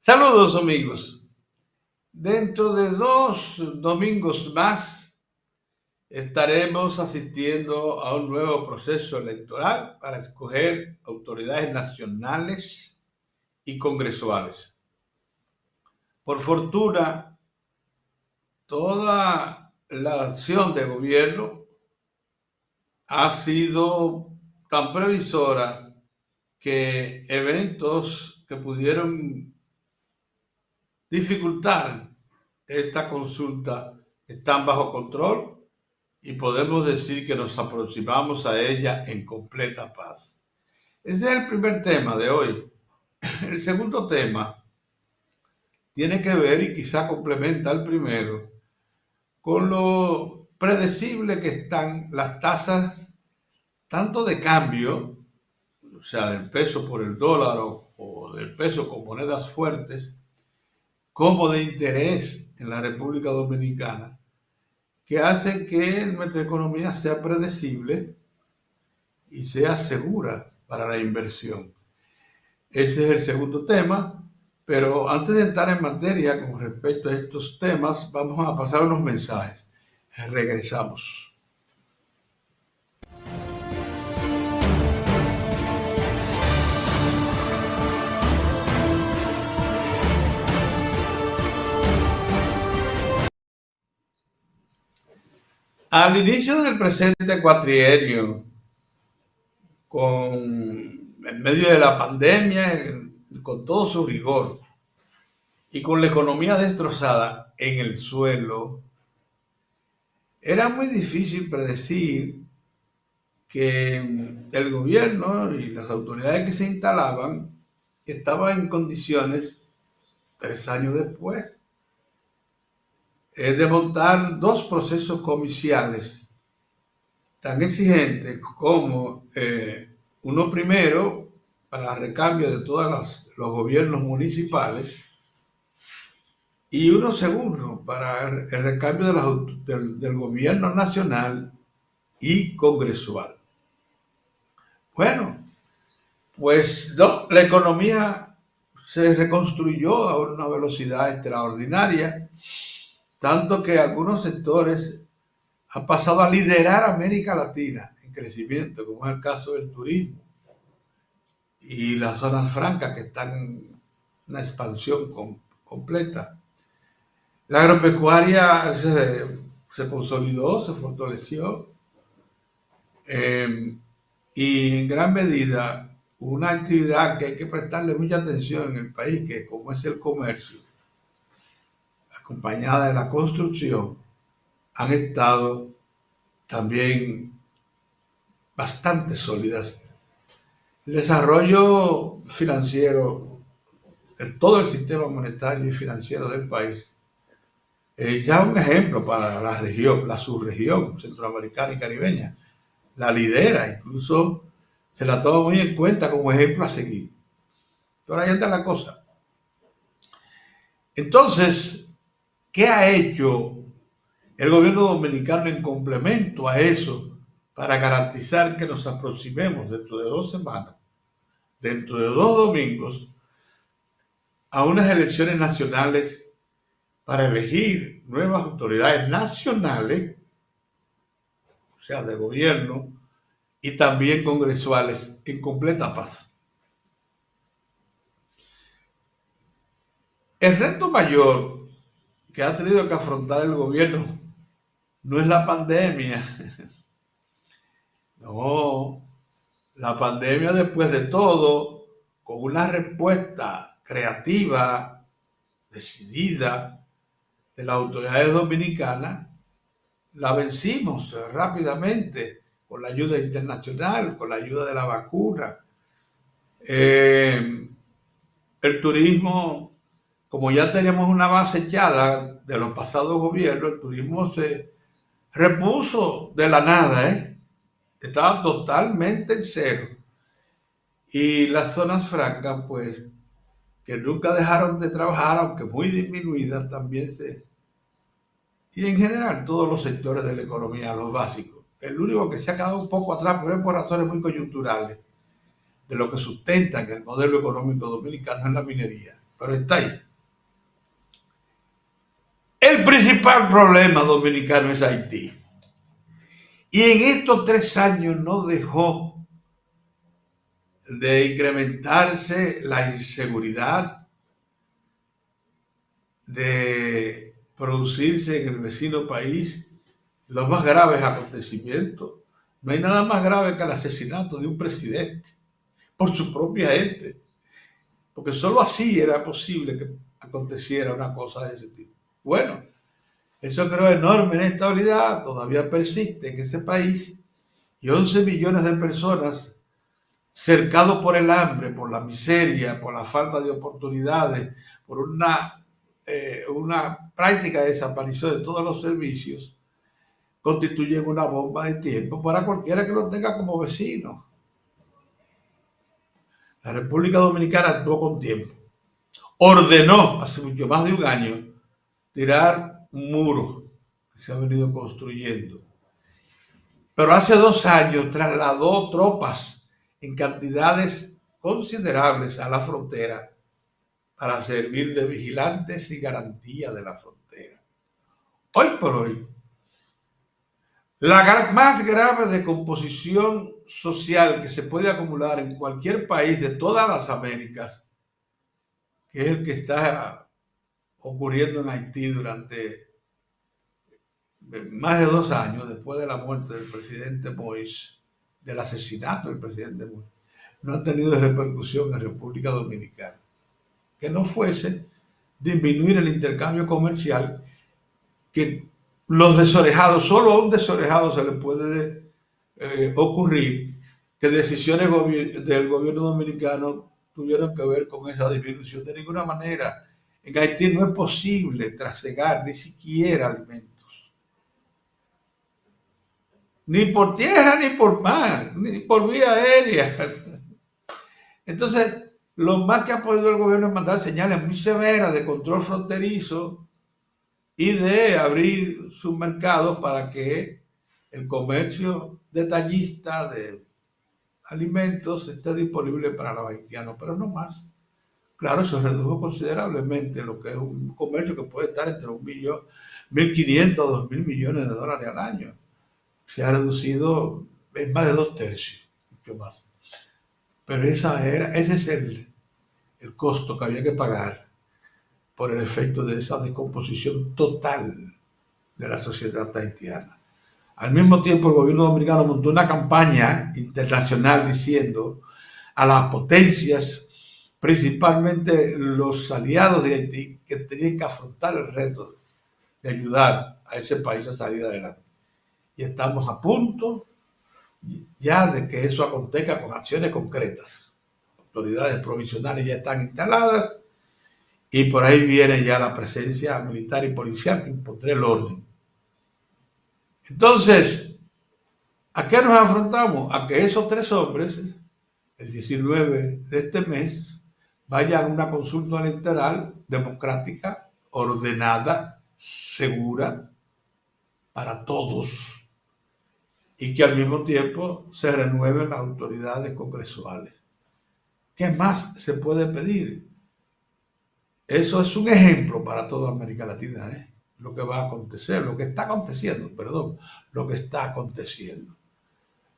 Saludos amigos. Dentro de 2 domingos más estaremos asistiendo a un nuevo proceso electoral para escoger autoridades nacionales y congresuales. Por fortuna, toda la acción de gobierno ha sido tan previsora que eventos que pudieron dificultar esta consulta están bajo control y podemos decir que nos aproximamos a ella en completa paz. Ese es el primer tema de hoy. El segundo tema tiene que ver, y quizá complementa al primero, con lo predecible que están las tasas tanto de cambio, o sea, del peso por el dólar o del peso con monedas fuertes, como de interés en la República Dominicana, que hacen que nuestra economía sea predecible y sea segura para la inversión. Ese es el segundo tema, pero antes de entrar en materia con respecto a estos temas, vamos a pasar unos mensajes. Regresamos. Al inicio del presente cuatrienio, en medio de la pandemia, con todo su rigor y con la economía destrozada en el suelo, era muy difícil predecir que el gobierno y las autoridades que se instalaban estaban en condiciones, 3 años después, de montar dos procesos comiciales tan exigentes como uno primero para el recambio de todos los gobiernos municipales y uno segundo para el recambio del gobierno nacional y congresual. Bueno, pues no, la economía se reconstruyó a una velocidad extraordinaria, tanto que algunos sectores han pasado a liderar América Latina en crecimiento, como es el caso del turismo y las zonas francas que están en una expansión completa. La agropecuaria se consolidó, se fortaleció y en gran medida una actividad que hay que prestarle mucha atención en el país, que como es el comercio, acompañada de la construcción, han estado también bastante sólidas. El desarrollo financiero, todo el sistema monetario y financiero del país, ya un ejemplo para la región, la subregión centroamericana y caribeña, la lidera, incluso se la toma muy en cuenta como ejemplo a seguir. Pero ahí está la cosa. Entonces, ¿qué ha hecho el gobierno dominicano en complemento a eso para garantizar que nos aproximemos dentro de 2 semanas, dentro de 2 domingos, a unas elecciones nacionales para elegir nuevas autoridades nacionales, o sea, de gobierno, y también congresuales en completa paz? El reto mayor que ha tenido que afrontar el gobierno no es la pandemia. No, la pandemia, después de todo, con una respuesta creativa, decidida de las autoridades dominicanas, la vencimos rápidamente con la ayuda internacional, con la ayuda de la vacuna. El turismo, como ya teníamos una base echada de los pasados gobiernos, el turismo se repuso de la nada, estaba totalmente en cero. Y las zonas francas, pues, que nunca dejaron de trabajar, aunque muy disminuidas, también y en general todos los sectores de la economía, los básicos. El único que se ha quedado un poco atrás, pero es por razones muy coyunturales, de lo que sustentan el modelo económico dominicano es la minería. pero está ahí. El principal problema dominicano es Haití. Y en estos 3 años no dejó de incrementarse la inseguridad, de producirse en el vecino país los más graves acontecimientos. No hay nada más grave que el asesinato de un presidente por su propia gente, porque solo así era posible que aconteciera una cosa de ese tipo. Bueno, eso creó enorme inestabilidad, todavía persiste en ese país, y 11 millones de personas cercados por el hambre, por la miseria, por la falta de oportunidades, por una práctica desaparición de todos los servicios, constituyen una bomba de tiempo para cualquiera que lo tenga como vecino. La República Dominicana actuó con tiempo. Ordenó hace mucho más de un año tirar un muro que se ha venido construyendo. Pero hace 2 años trasladó tropas en cantidades considerables a la frontera para servir de vigilantes y garantía de la frontera. Hoy por hoy, la más grave decomposición social que se puede acumular en cualquier país de todas las Américas, que es el que está ocurriendo en Haití durante más de 2 años después de la muerte del presidente Moïse, del asesinato del presidente Moïse, no ha tenido repercusión en República Dominicana. Que no fuese disminuir el intercambio comercial, que los desorejados, solo a un desorejado se le puede ocurrir que decisiones del gobierno dominicano tuvieron que ver con esa disminución. De ninguna manera. En Haití no es posible trasegar ni siquiera alimentos. Ni por tierra, ni por mar, ni por vía aérea. Entonces, lo más que ha podido el gobierno es mandar señales muy severas de control fronterizo y de abrir sus mercados para que el comercio detallista de alimentos esté disponible para los haitianos, pero no más. Claro, eso redujo considerablemente lo que es un comercio que puede estar entre 1.500 a 2.000 millones de dólares al año. Se ha reducido en más de 2/3, mucho más. Pero ese es el costo que había que pagar por el efecto de esa descomposición total de la sociedad haitiana. Al mismo tiempo, el gobierno dominicano montó una campaña internacional diciendo a las potencias, principalmente los aliados de Haití, que tenían que afrontar el reto de ayudar a ese país a salir adelante. Y estamos a punto ya de que eso acontezca con acciones concretas. Autoridades provisionales ya están instaladas y por ahí viene ya la presencia militar y policial que impondrá el orden. Entonces, ¿a qué nos afrontamos? A que esos 3 hombres, el 19 de este mes, vayan a una consulta electoral democrática, ordenada, segura, para todos, y que al mismo tiempo se renueven las autoridades congresuales. ¿Qué más se puede pedir? Eso es un ejemplo para toda América Latina, lo que va a acontecer, lo que está aconteciendo, lo que está aconteciendo.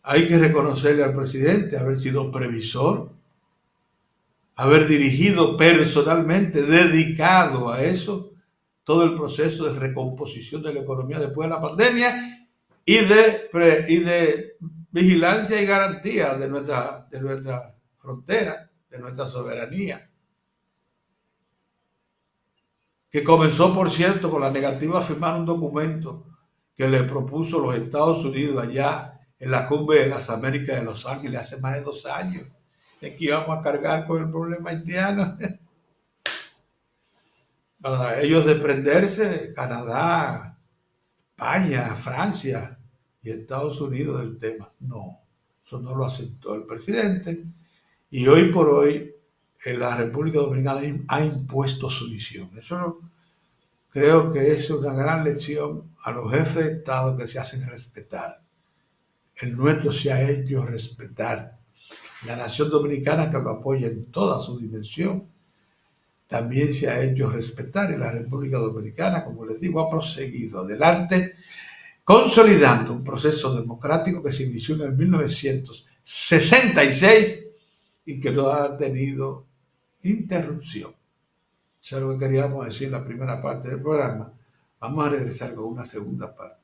Hay que reconocerle al presidente haber sido previsor, haber dirigido personalmente, dedicado a eso, todo el proceso de recomposición de la economía después de la pandemia y de vigilancia y garantía de nuestra frontera, de nuestra soberanía. Que comenzó, por cierto, con la negativa a firmar un documento que le propuso los Estados Unidos allá en la cumbre de las Américas de Los Ángeles hace más de 2 años. Es que íbamos a cargar con el problema haitiano. Para ellos desprenderse, Canadá, España, Francia y Estados Unidos del tema. No, eso no lo aceptó el presidente. Y hoy por hoy, la República Dominicana ha impuesto su visión. Eso creo que es una gran lección a los jefes de Estado que se hacen respetar. El nuestro se ha hecho respetar. La nación dominicana que lo apoya en toda su dimensión también se ha hecho respetar en la República Dominicana, como les digo, ha proseguido adelante, consolidando un proceso democrático que se inició en el 1966 y que no ha tenido interrupción. Eso es lo que queríamos decir en la primera parte del programa. Vamos a regresar con una segunda parte.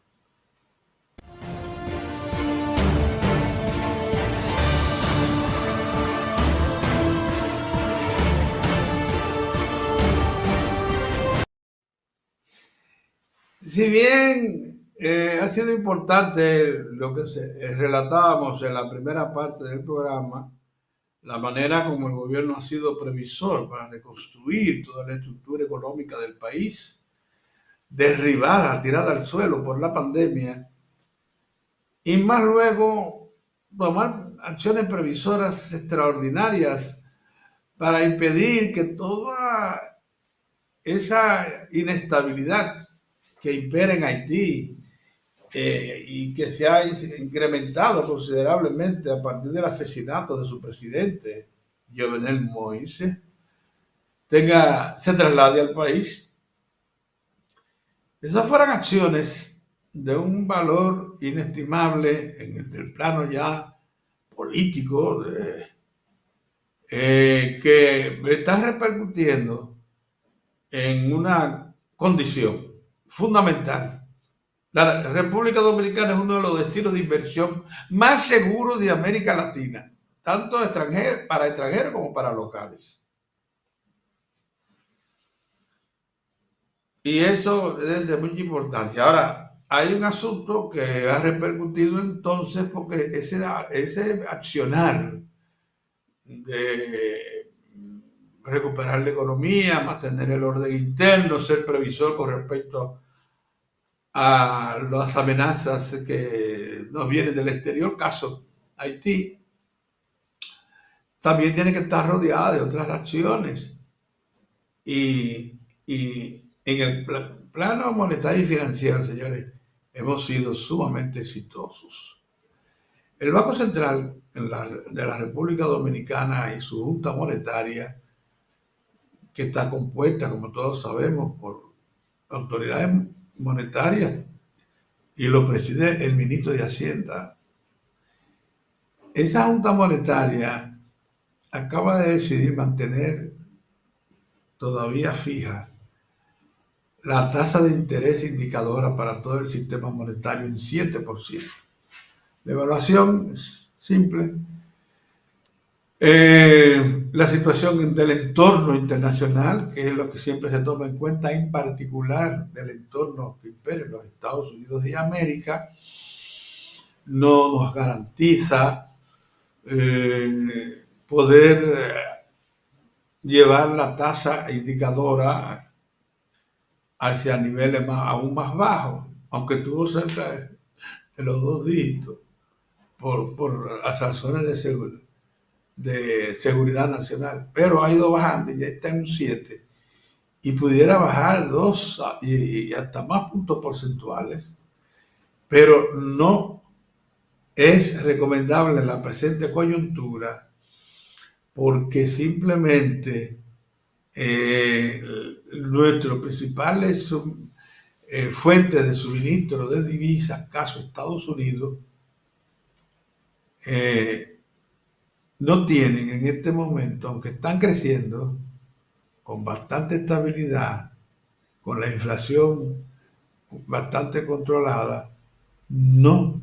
Si bien ha sido importante lo que relatábamos en la primera parte del programa, la manera como el gobierno ha sido previsor para reconstruir toda la estructura económica del país, derribada, tirada al suelo por la pandemia, y más luego tomar acciones previsoras extraordinarias para impedir que toda esa inestabilidad que impera en Haití y que se ha incrementado considerablemente a partir del asesinato de su presidente, Jovenel Moïse, se traslade al país. Esas fueron acciones de un valor inestimable en el plano ya político, que está repercutiendo en una condición fundamental. La República Dominicana es uno de los destinos de inversión más seguros de América Latina, tanto para extranjeros como para locales. Y eso es de mucha importancia. Ahora, hay un asunto que ha repercutido entonces porque ese accionar de recuperar la economía, mantener el orden interno, ser previsor con respecto a las amenazas que nos vienen del exterior, caso Haití, también tiene que estar rodeada de otras acciones. Y en el plano monetario y financiero, señores, hemos sido sumamente exitosos. El Banco Central de la República Dominicana y su Junta Monetaria, que está compuesta, como todos sabemos, por autoridades monetarias y lo preside el ministro de Hacienda. Esa Junta Monetaria acaba de decidir mantener todavía fija la tasa de interés indicadora para todo el sistema monetario en 7%. La evaluación es simple. La situación del entorno internacional, que es lo que siempre se toma en cuenta, en particular del entorno que impera en los Estados Unidos de América, no nos garantiza poder llevar la tasa indicadora hacia niveles aún más bajos, aunque estuvo cerca de los 2 dígitos por las razones de seguridad nacional, pero ha ido bajando y ya está en un 7 y pudiera bajar 2 y hasta más puntos porcentuales, pero no es recomendable en la presente coyuntura porque simplemente nuestros principales fuentes de suministro de divisas, caso Estados Unidos, no tienen en este momento, aunque están creciendo con bastante estabilidad, con la inflación bastante controlada, no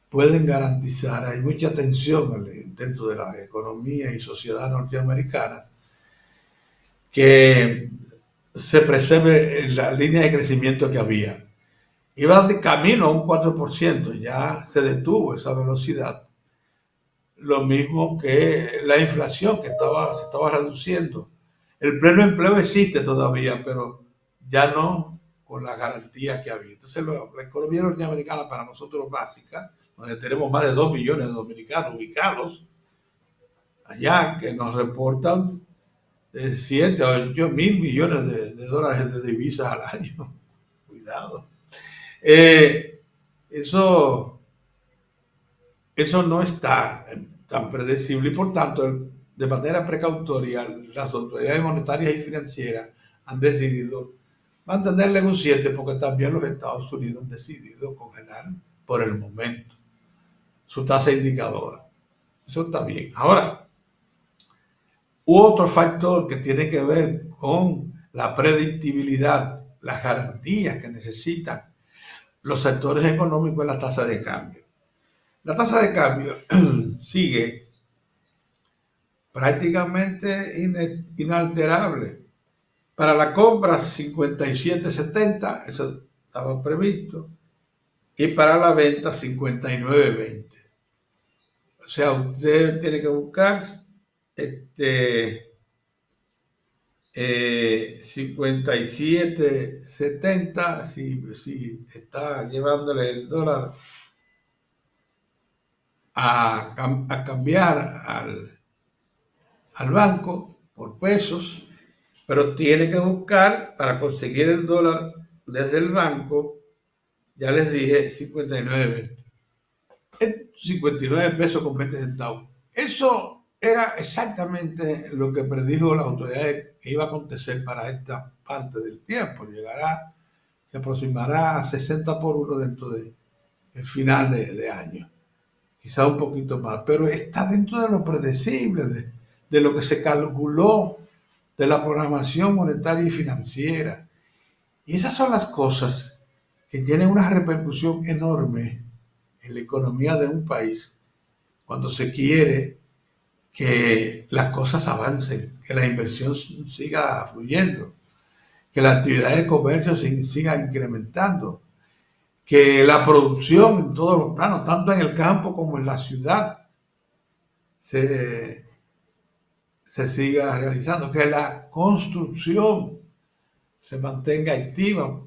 pueden garantizar, hay mucha tensión dentro de la economía y sociedad norteamericana, que se preserve la línea de crecimiento que había. Iba de camino a un 4%, ya se detuvo esa velocidad. Lo mismo que la inflación que se estaba reduciendo. El pleno empleo existe todavía, pero ya no con la garantía que había. Entonces la economía norteamericana para nosotros es básica, donde tenemos más de 2 millones de dominicanos ubicados allá, que nos reportan 7 o 8 mil millones de dólares de divisas al año. Cuidado. Eso no está tan predecible y por tanto de manera precautoria, las autoridades monetarias y financieras han decidido mantenerla en un 7 porque también los Estados Unidos han decidido congelar por el momento su tasa indicadora. Eso está bien. Ahora, otro factor que tiene que ver con la predictibilidad, las garantías que necesitan los sectores económicos es la tasa de cambio. La tasa de cambio sigue prácticamente inalterable. Para la compra 57.70, eso estaba previsto, y para la venta 59.20. O sea, usted tiene que buscar 57.70 si está llevándole el dólar a cambiar al banco por pesos, pero tiene que buscar para conseguir el dólar desde el banco, ya les dije, 59.20. 59 pesos con 20 centavos. Eso era exactamente lo que predijo la autoridad que iba a acontecer para esta parte del tiempo. Se aproximará a 60 por 1 dentro del final de año. Quizá un poquito más, pero está dentro de lo predecible, de lo que se calculó de la programación monetaria y financiera. Y esas son las cosas que tienen una repercusión enorme en la economía de un país cuando se quiere que las cosas avancen, que la inversión siga fluyendo, que la actividad de comercio siga incrementando, que la producción en todos los planos, tanto en el campo como en la ciudad, se siga realizando, que la construcción se mantenga activa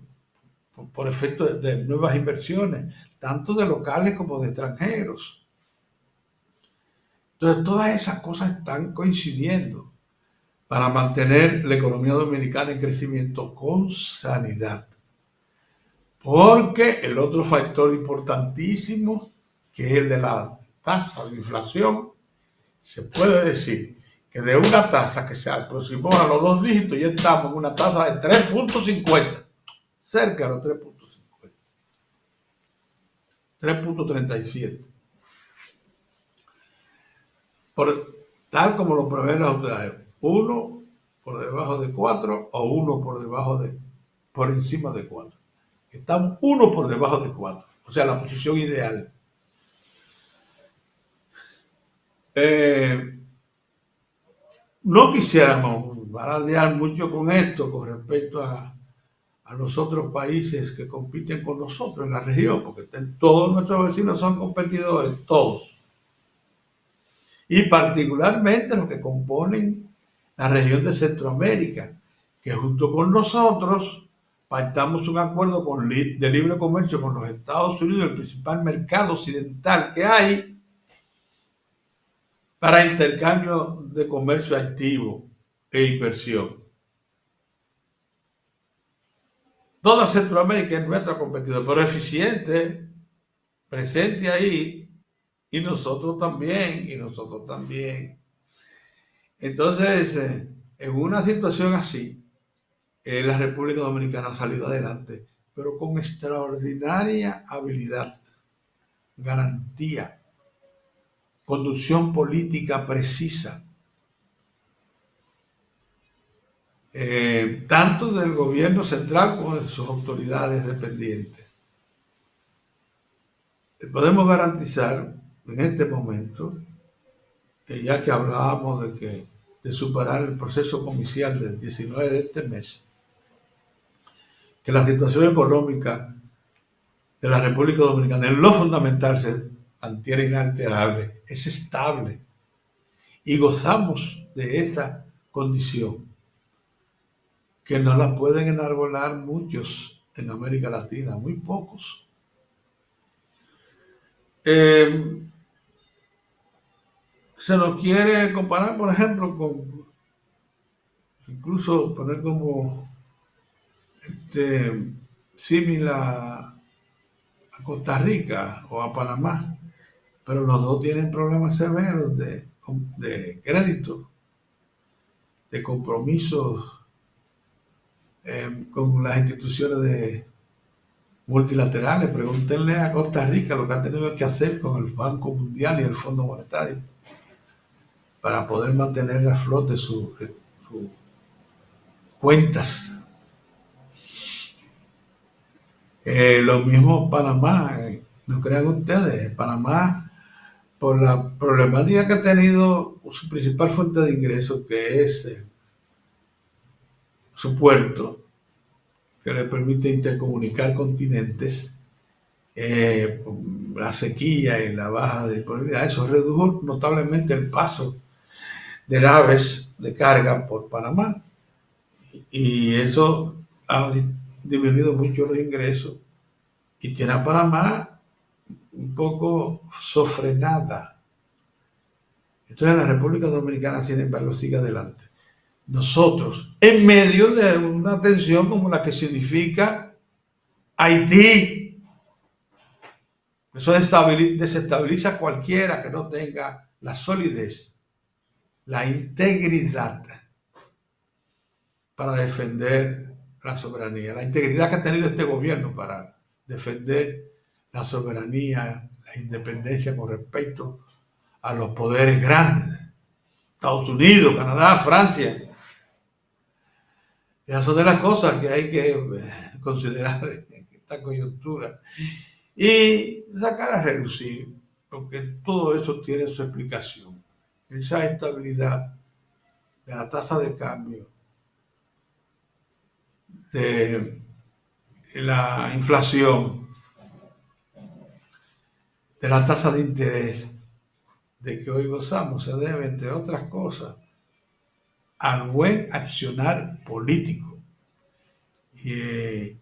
por efecto de nuevas inversiones, tanto de locales como de extranjeros. Entonces, todas esas cosas están coincidiendo para mantener la economía dominicana en crecimiento con sanidad. Porque el otro factor importantísimo, que es el de la tasa de inflación, se puede decir que de una tasa que se aproximó a los 2 dígitos, ya estamos en una tasa de 3.50, cerca de los 3.50, 3.37. Tal como lo prevén las autoridades, 1 por debajo de 4 o 1 por encima de 4. Estamos 1 por debajo de 4, o sea, la posición ideal. No quisiéramos alardear mucho con esto con respecto a los otros países que compiten con nosotros en la región, porque todos nuestros vecinos son competidores, todos. Y particularmente los que componen la región de Centroamérica, que junto con nosotros pactamos un acuerdo de libre comercio con los Estados Unidos, el principal mercado occidental que hay, para intercambio de comercio activo e inversión. Toda Centroamérica es nuestra competidora, pero eficiente, presente ahí, y nosotros también, Entonces, en una situación así, la República Dominicana ha salido adelante, pero con extraordinaria habilidad, garantía, conducción política precisa, tanto del gobierno central como de sus autoridades dependientes. Podemos garantizar en este momento, ya que hablábamos de superar el proceso comicial del 19 de este mes, que la situación económica de la República Dominicana en lo fundamental se mantiene inalterable, es estable, y gozamos de esa condición que no la pueden enarbolar muchos en América Latina, muy pocos. Se nos quiere comparar, por ejemplo, incluso poner como símil a Costa Rica o a Panamá, pero los dos tienen problemas severos de crédito, de compromisos con las instituciones multilaterales. Pregúntenle a Costa Rica lo que han tenido que hacer con el Banco Mundial y el Fondo Monetario para poder mantener a flote sus cuentas. Lo mismo Panamá, no crean ustedes, Panamá, por la problemática que ha tenido su principal fuente de ingresos, que es su puerto, que le permite intercomunicar continentes, la sequía y la baja disponibilidad, eso redujo notablemente el paso de naves de carga por Panamá. Y eso ha disminuido mucho los ingresos y tiene a Panamá un poco sofrenada. Entonces la República Dominicana, sin embargo, sigue adelante. Nosotros, en medio de una tensión como la que significa Haití, eso desestabiliza a cualquiera que no tenga la solidez, la integridad para defender la soberanía, la integridad que ha tenido este gobierno para defender la soberanía, la independencia con respecto a los poderes grandes, Estados Unidos, Canadá, Francia. Esas son de las cosas que hay que considerar en esta coyuntura y sacar a relucir, porque todo eso tiene su explicación. Esa estabilidad de la tasa de cambio, de la inflación, de la tasa de interés de que hoy gozamos, se debe, entre otras cosas, al buen accionar político. Y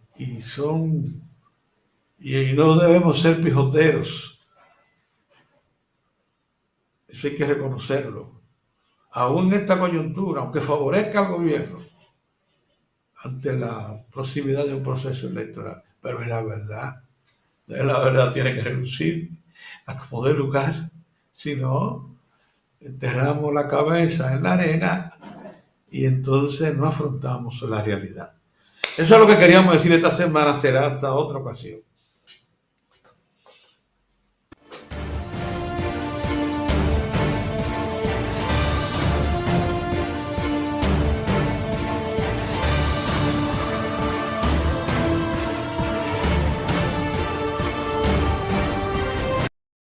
no debemos ser pijoteros. Eso hay que reconocerlo. Aún en esta coyuntura, aunque favorezca al gobierno, ante la proximidad de un proceso electoral, pero es la verdad tiene que reducir a como dé lugar, si no, enterramos la cabeza en la arena y entonces no afrontamos la realidad. Eso es lo que queríamos decir esta semana, será hasta otra ocasión.